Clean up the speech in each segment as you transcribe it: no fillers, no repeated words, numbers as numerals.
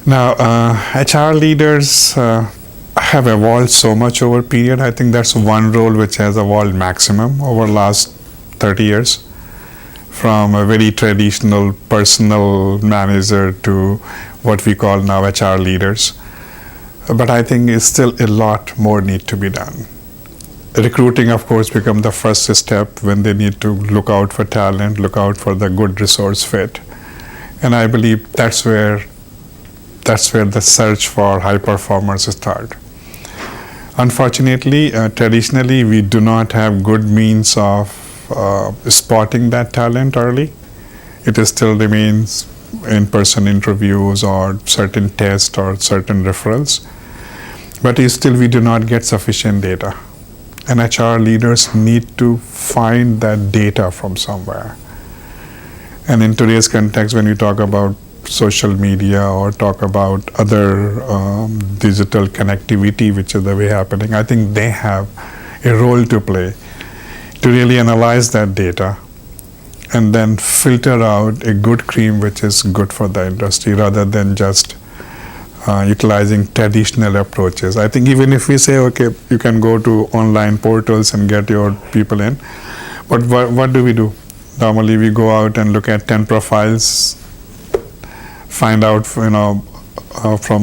Now, HR leaders have evolved so much over period. I think that's one role which has evolved maximum over last 30 years, from a very traditional personal manager to what we call now HR leaders. But I think it's still a lot more need to be done. Recruiting, of course, becomes the first step when they need to look out for talent, look out for the good resource fit. And I believe that's where the search for high performers start. Unfortunately, traditionally, we do not have good means of spotting that talent early. It still remains in-person interviews or certain tests or certain referrals. But still, we do not get sufficient data. And HR leaders need to find that data from somewhere. And in today's context, when we talk about social media or talk about other digital connectivity, which is the way happening, I think they have a role to play to really analyze that data and then filter out a good cream which is good for the industry, rather than just utilizing traditional approaches. I think even if we say, okay, you can go to online portals and get your people in, but what do we do? Normally we go out and look at 10 profiles, find out from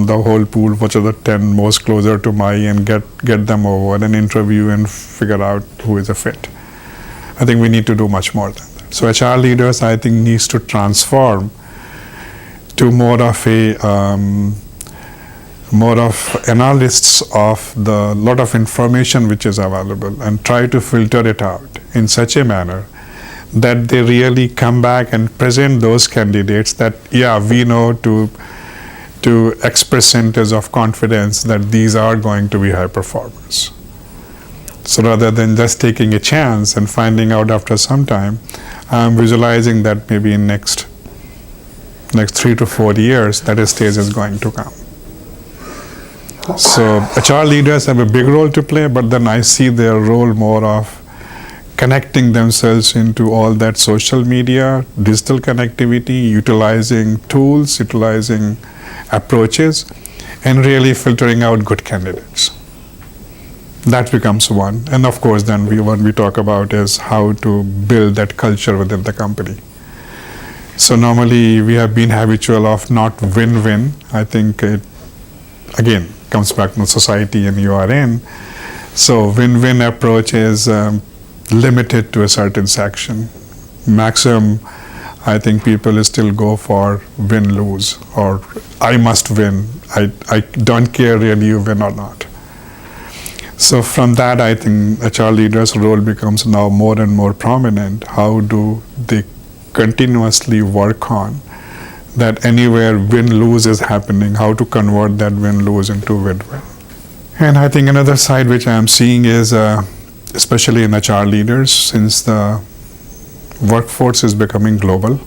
the whole pool which are the 10 most closer to my, and get them over and interview and figure out who is a fit. I think we need to do much more than that. So HR leaders, I think, needs to transform to more of analysts of the lot of information which is available, and try to filter it out in such a manner that they really come back and present those candidates that, yeah, we know to X percentage of confidence that these are going to be high performers. So rather than just taking a chance and finding out after some time, I'm visualizing that maybe in next 3 to 4 years that a stage is going to come. So HR leaders have a big role to play, but then I see their role more of connecting themselves into all that social media, digital connectivity, utilizing tools, utilizing approaches, and really filtering out good candidates. That becomes one. And of course, then what we talk about is how to build that culture within the company. So normally we have been habitual of not win-win. I think it, again, comes back to society and you are in. So win-win approach is limited to a certain section. Maximum, I think people still go for win-lose, or I must win. I don't care really you win or not. So from that, I think HR leaders' role becomes now more and more prominent. How do they continuously work on that anywhere win-lose is happening, how to convert that win-lose into win-win. And I think another side which I am seeing is, especially in HR leaders, since the workforce is becoming global,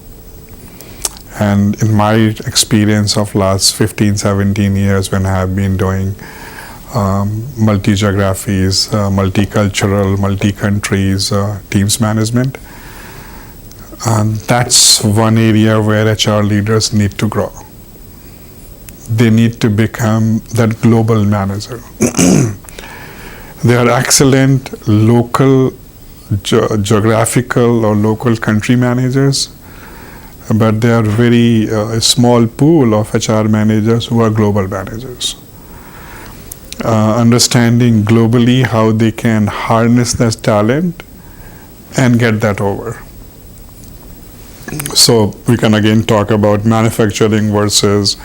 and in my experience of last 15, 17 years when I have been doing multi-geographies, multicultural, multi-countries, teams management, that's one area where HR leaders need to grow. They need to become that global manager. They are excellent local, geographical or local country managers, but they are very small pool of HR managers who are global managers. Understanding globally how they can harness that talent and get that over. So we can again talk about manufacturing versus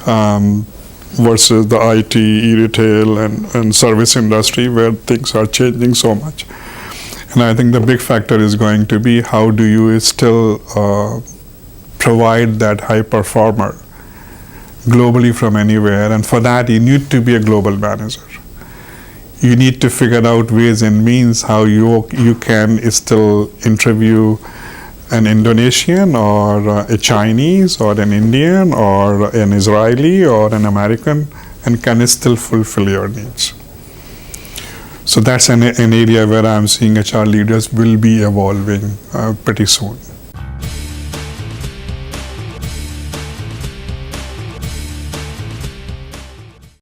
the IT, e-retail and service industry, where things are changing so much. And I think the big factor is going to be how do you still provide that high performer globally from anywhere, and for that you need to be a global manager. You need to figure out ways and means how you can still interview an Indonesian or a Chinese or an Indian or an Israeli or an American, and can still fulfill your needs. So that's an area where I'm seeing HR leaders will be evolving pretty soon.